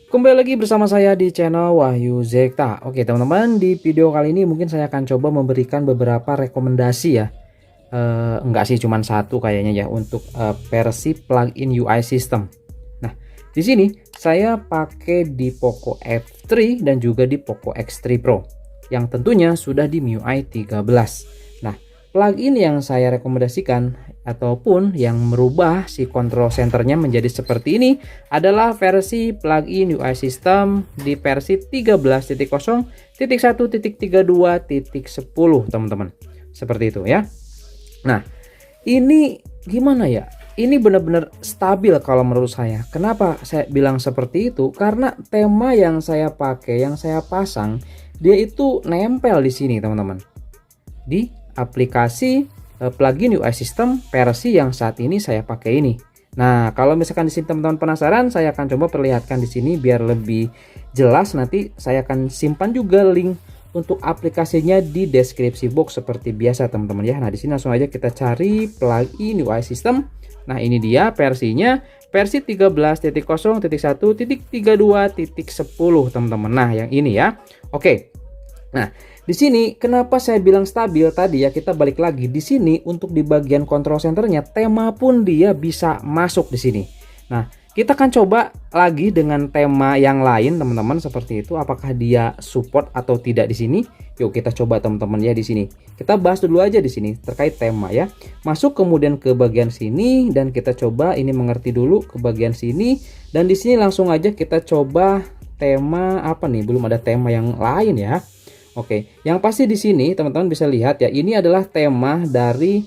Kembali lagi bersama saya di channel Wahyu Zekta. Oke teman-teman, di video kali ini mungkin saya akan coba memberikan beberapa rekomendasi ya. Enggak sih, cuman satu kayaknya ya untuk versi plugin UI system. Nah, di sini saya pakai di Poco F3 dan juga di Poco X3 Pro yang tentunya sudah di MIUI 13. Nah, plugin yang saya rekomendasikan ataupun yang merubah si control centernya menjadi seperti ini adalah versi plugin UI system di versi 13.0.1.32.10 teman-teman. Seperti itu ya. Nah, ini gimana ya? Ini benar-benar stabil kalau menurut saya. Kenapa saya bilang seperti itu? Karena tema yang saya pakai, yang saya pasang, dia itu nempel di sini, teman-teman. Di aplikasi plugin UI system versi yang saat ini saya pakai ini. Nah, kalau misalkan di sini teman-teman penasaran, saya akan coba perlihatkan di sini biar lebih jelas. Nanti saya akan simpan juga link untuk aplikasinya di deskripsi box seperti biasa teman-teman ya. Nah, di sini langsung aja kita cari plugin UI system. Nah, ini dia versinya, versi 13.0.1.32.10 teman-teman. Nah, yang ini ya. Oke. Nah, di sini kenapa saya bilang stabil tadi ya, kita balik lagi di sini untuk di bagian control centernya tema pun dia bisa masuk di sini. Nah, kita akan coba lagi dengan tema yang lain teman-teman seperti itu, apakah dia support atau tidak di sini. Yuk kita coba teman-teman ya di sini. Kita bahas dulu aja di sini terkait tema ya. Masuk kemudian ke bagian sini dan kita coba ini mengerti dulu ke bagian sini, dan di sini langsung aja kita coba tema apa nih? Belum ada tema yang lain ya. Oke, yang pasti di sini teman-teman bisa lihat ya, ini adalah tema dari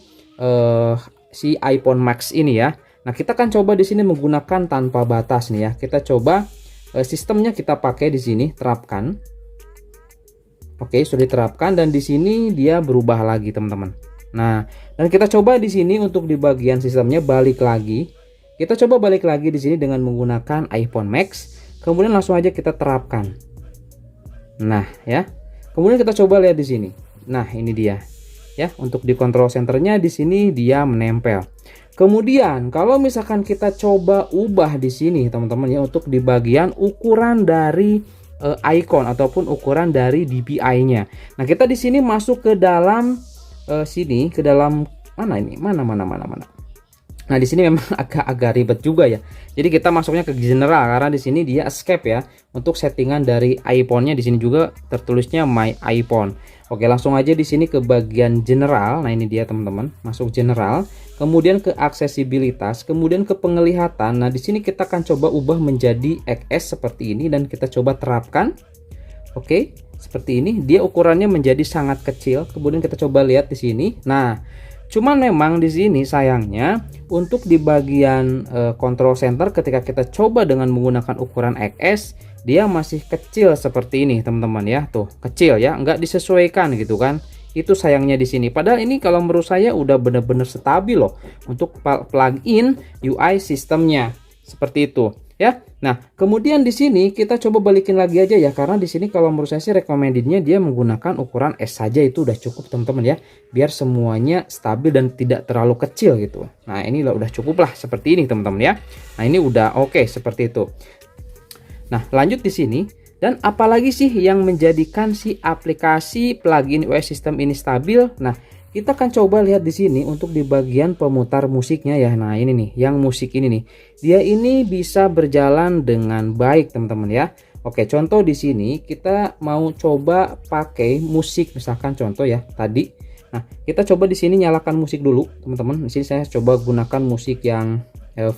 si iPhone Max ini ya. Nah, kita akan coba di sini menggunakan tanpa batas nih ya. Kita coba sistemnya kita pakai di sini, terapkan. Oke, sudah diterapkan dan di sini dia berubah lagi teman-teman. Nah, dan kita coba di sini untuk di bagian sistemnya balik lagi. Kita coba balik lagi di sini dengan menggunakan iPhone Max. Kemudian langsung aja kita terapkan. Nah, ya. Kemudian kita coba lihat di sini. Nah, ini dia. Ya, untuk di control centernya di sini dia menempel. Kemudian kalau misalkan kita coba ubah di sini teman-teman ya, untuk di bagian ukuran dari icon ataupun ukuran dari DPI-nya. Nah, kita di sini masuk ke dalam sini, ke dalam mana ini? Mana. Nah, di sini memang agak ribet juga ya. Jadi kita masuknya ke general karena di sini dia escape ya. Untuk settingan dari iPhone-nya di sini juga tertulisnya My iPhone. Oke, langsung aja di sini ke bagian general. Nah, ini dia teman-teman. Masuk general, kemudian ke aksesibilitas, kemudian ke penglihatan. Nah, di sini kita akan coba ubah menjadi XS seperti ini dan kita coba terapkan. Oke, seperti ini. Dia ukurannya menjadi sangat kecil. Kemudian kita coba lihat di sini. Nah, cuman memang di sini sayangnya untuk di bagian control center ketika kita coba dengan menggunakan ukuran XS, dia masih kecil seperti ini teman-teman ya. Tuh, kecil ya, nggak disesuaikan gitu kan. Itu sayangnya di sini. Padahal ini kalau menurut saya udah benar-benar stabil loh untuk plugin UI sistemnya. Seperti itu ya. Nah, kemudian di sini kita coba balikin lagi aja ya, karena di sini kalau menurut saya sih recommendednya dia menggunakan ukuran S saja itu udah cukup teman-teman ya, biar semuanya stabil dan tidak terlalu kecil gitu. Nah, ini udah cukup lah seperti ini teman-teman ya. Nah, ini udah oke seperti itu. Nah, lanjut di sini. Dan apalagi sih yang menjadikan si aplikasi plugin UI system ini stabil? Nah, kita akan coba lihat di sini untuk di bagian pemutar musiknya ya. Nah, ini nih, yang musik ini nih. Dia ini bisa berjalan dengan baik, teman-teman ya. Oke, contoh di sini kita mau coba pakai musik misalkan contoh ya tadi. Nah, kita coba di sini nyalakan musik dulu, teman-teman. Di sini saya coba gunakan musik yang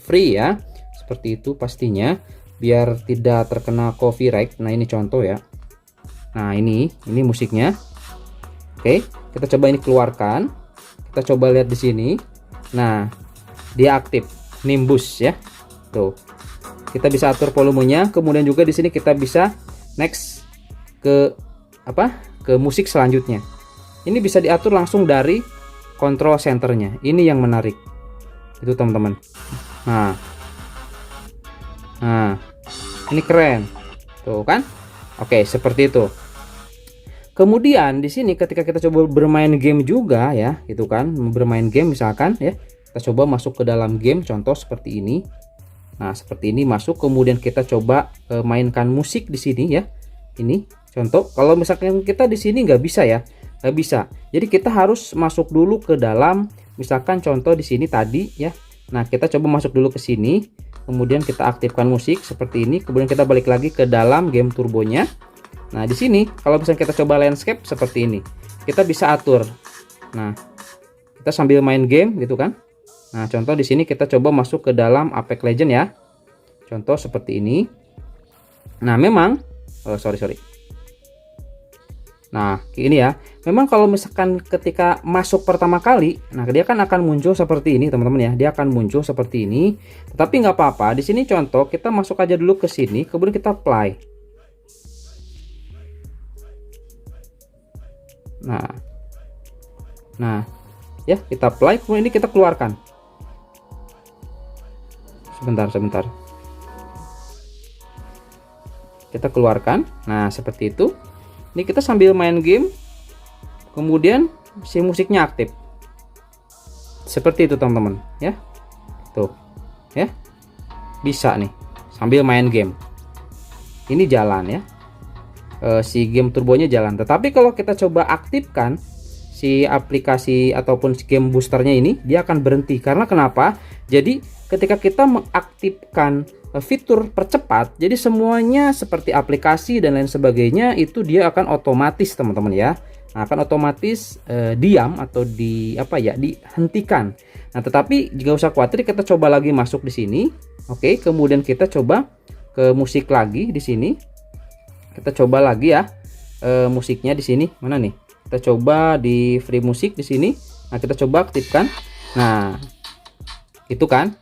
free ya. Seperti itu pastinya biar tidak terkena copyright. Nah, ini contoh ya. Nah, ini musiknya. Oke, kita coba ini keluarkan. Kita coba lihat di sini. Nah, dia aktif Nimbus ya. Tuh. Kita bisa atur volumenya, kemudian juga di sini kita bisa next ke ke musik selanjutnya. Ini bisa diatur langsung dari control centernya. Ini yang menarik. Itu teman-teman. Nah, ini keren. Tuh kan? Oke, seperti itu. Kemudian di sini ketika kita coba bermain game juga ya, gitu kan, bermain game misalkan ya, kita coba masuk ke dalam game contoh seperti ini Nah, seperti ini masuk, kemudian kita coba mainkan musik di sini ya. Ini contoh, kalau misalkan kita di sini nggak bisa ya, nggak bisa. Jadi kita harus masuk dulu ke dalam, misalkan contoh di sini tadi ya. Nah, kita coba masuk dulu ke sini, kemudian kita aktifkan musik seperti ini, kemudian kita balik lagi ke dalam game turbonya. Nah, di sini kalau misalnya kita coba landscape seperti ini, kita bisa atur. Nah, kita sambil main game gitu kan. Nah, contoh di sini kita coba masuk ke dalam Apex Legends ya. Contoh seperti ini. Nah, memang sorry. Nah, ini ya. Memang kalau misalkan ketika masuk pertama kali, nah dia kan akan muncul seperti ini, teman-teman ya. Dia akan muncul seperti ini. Tetapi nggak apa-apa. Di sini contoh kita masuk aja dulu ke sini, kemudian kita play. Nah, ya kita play, kemudian ini kita keluarkan. Sebentar. Kita keluarkan. Nah, seperti itu. Ini kita sambil main game, kemudian si musiknya aktif. Seperti itu, teman-teman, ya. Tuh. Ya. Bisa nih sambil main game. Ini jalan ya. Si game turbonya jalan. Tetapi kalau kita coba aktifkan si aplikasi ataupun si game boosternya ini, dia akan berhenti. Karena kenapa? Jadi ketika kita mengaktifkan fitur percepat, jadi semuanya seperti aplikasi dan lain sebagainya itu dia akan otomatis, teman-teman ya. Nah, akan otomatis diam atau dihentikan. Nah, tetapi jika usah khawatir, kita coba lagi masuk di sini. Oke, kemudian kita coba ke musik lagi di sini. Kita coba lagi ya musiknya di sini. Mana nih? Kita coba di free musik di sini. Nah, kita coba aktifkan. Nah, itu kan.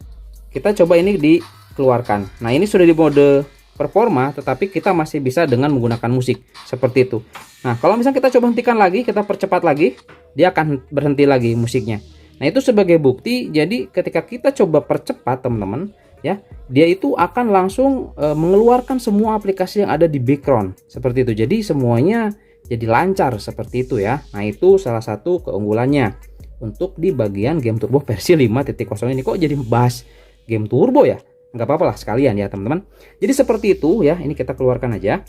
Kita coba ini dikeluarkan. Nah, ini sudah di mode performa, tetapi kita masih bisa dengan menggunakan musik seperti itu. Nah, kalau misalnya kita coba hentikan lagi, kita percepat lagi, dia akan berhenti lagi musiknya. Nah, itu sebagai bukti. Jadi ketika kita coba percepat, teman-teman ya, dia itu akan langsung mengeluarkan semua aplikasi yang ada di background seperti itu. Jadi semuanya jadi lancar seperti itu ya. Nah, itu salah satu keunggulannya untuk di bagian game turbo versi 5.0 ini. Kok jadi bahas game turbo ya? Nggak apa-apa lah sekalian ya, teman-teman. Jadi seperti itu ya. Ini kita keluarkan aja.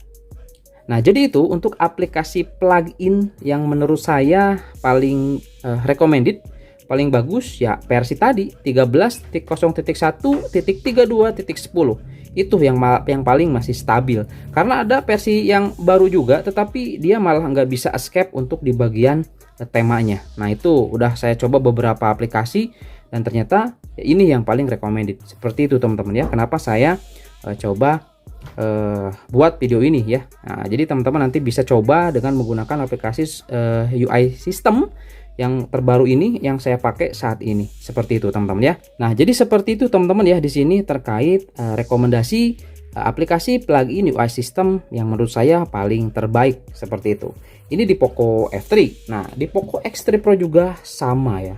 Nah, jadi itu untuk aplikasi plugin yang menurut saya paling recommended, paling bagus ya versi tadi 13.0.1.32.10. Itu yang paling masih stabil. Karena ada versi yang baru juga, tetapi dia malah nggak bisa escape untuk di bagian temanya. Nah, itu udah saya coba beberapa aplikasi dan ternyata ini yang paling recommended. Seperti itu, teman-teman ya. Kenapa saya coba buat video ini ya. Nah, jadi teman-teman nanti bisa coba dengan menggunakan aplikasi UI system yang terbaru ini yang saya pakai saat ini. Seperti itu, teman-teman ya. Nah, jadi seperti itu, teman-teman ya, di sini terkait rekomendasi aplikasi plugin UI system yang menurut saya paling terbaik seperti itu. Ini di Poco F3. Nah, di Poco X3 Pro juga sama ya.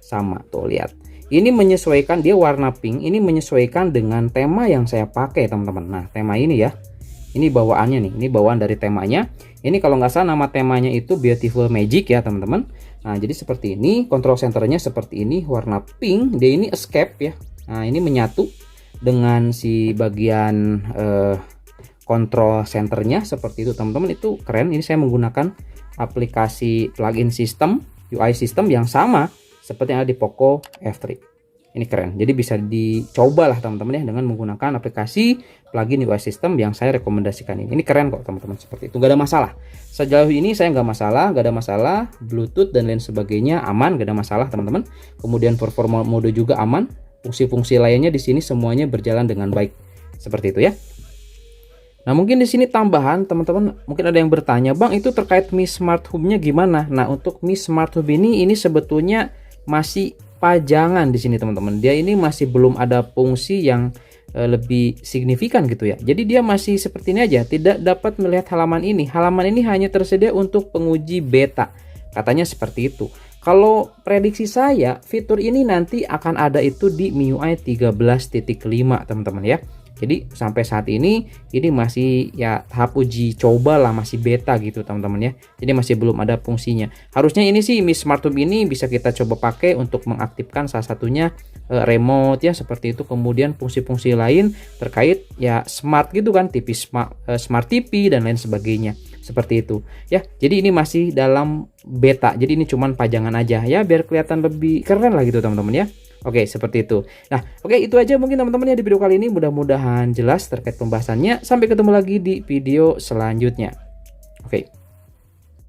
Sama tuh, lihat. Ini menyesuaikan, dia warna pink, ini menyesuaikan dengan tema yang saya pakai, teman-teman. Nah, tema ini ya. Ini bawaannya nih, ini bawaan dari temanya. Ini kalau nggak salah nama temanya itu Beautiful Magic ya, teman-teman. Nah, jadi seperti ini, control centernya seperti ini, warna pink. Dia ini escape ya. Nah, ini menyatu dengan si bagian control centernya seperti itu, teman-teman. Itu keren. Ini saya menggunakan aplikasi plugin system, UI system yang sama seperti yang ada di Poco F3. Ini keren. Jadi bisa dicoba lah, teman-teman ya, dengan menggunakan aplikasi plugin UI system yang saya rekomendasikan ini. Ini keren kok, teman-teman, seperti itu. Gak ada masalah. Sejauh ini saya nggak masalah, gak ada masalah. Bluetooth dan lain sebagainya aman, gak ada masalah, teman-teman. Kemudian performa mode juga aman. Fungsi-fungsi lainnya di sini semuanya berjalan dengan baik. Seperti itu ya. Nah, mungkin di sini tambahan, teman-teman, mungkin ada yang bertanya, "Bang, itu terkait Mi Smart Hub-nya gimana?" Nah, untuk Mi Smart Hub ini sebetulnya masih pajangan di sini, teman-teman. Dia ini masih belum ada fungsi yang lebih signifikan gitu ya. Jadi dia masih seperti ini aja, tidak dapat melihat halaman ini. Halaman ini hanya tersedia untuk penguji beta. Katanya seperti itu. Kalau prediksi saya, fitur ini nanti akan ada itu di MIUI 13.5, teman-teman ya. Jadi sampai saat ini masih ya tahap uji coba lah, masih beta gitu teman-teman ya. Jadi masih belum ada fungsinya. Harusnya ini sih Mi Smart Home ini bisa kita coba pakai untuk mengaktifkan salah satunya remote ya seperti itu. Kemudian fungsi-fungsi lain terkait ya smart gitu kan, TV smart TV dan lain sebagainya. Seperti itu ya. Jadi ini masih dalam beta. Jadi ini cuman pajangan aja ya biar kelihatan lebih keren lah gitu teman-teman ya. Oke, seperti itu. Nah, oke itu aja mungkin teman-teman ya di video kali ini. Mudah-mudahan jelas terkait pembahasannya. Sampai ketemu lagi di video selanjutnya. Oke.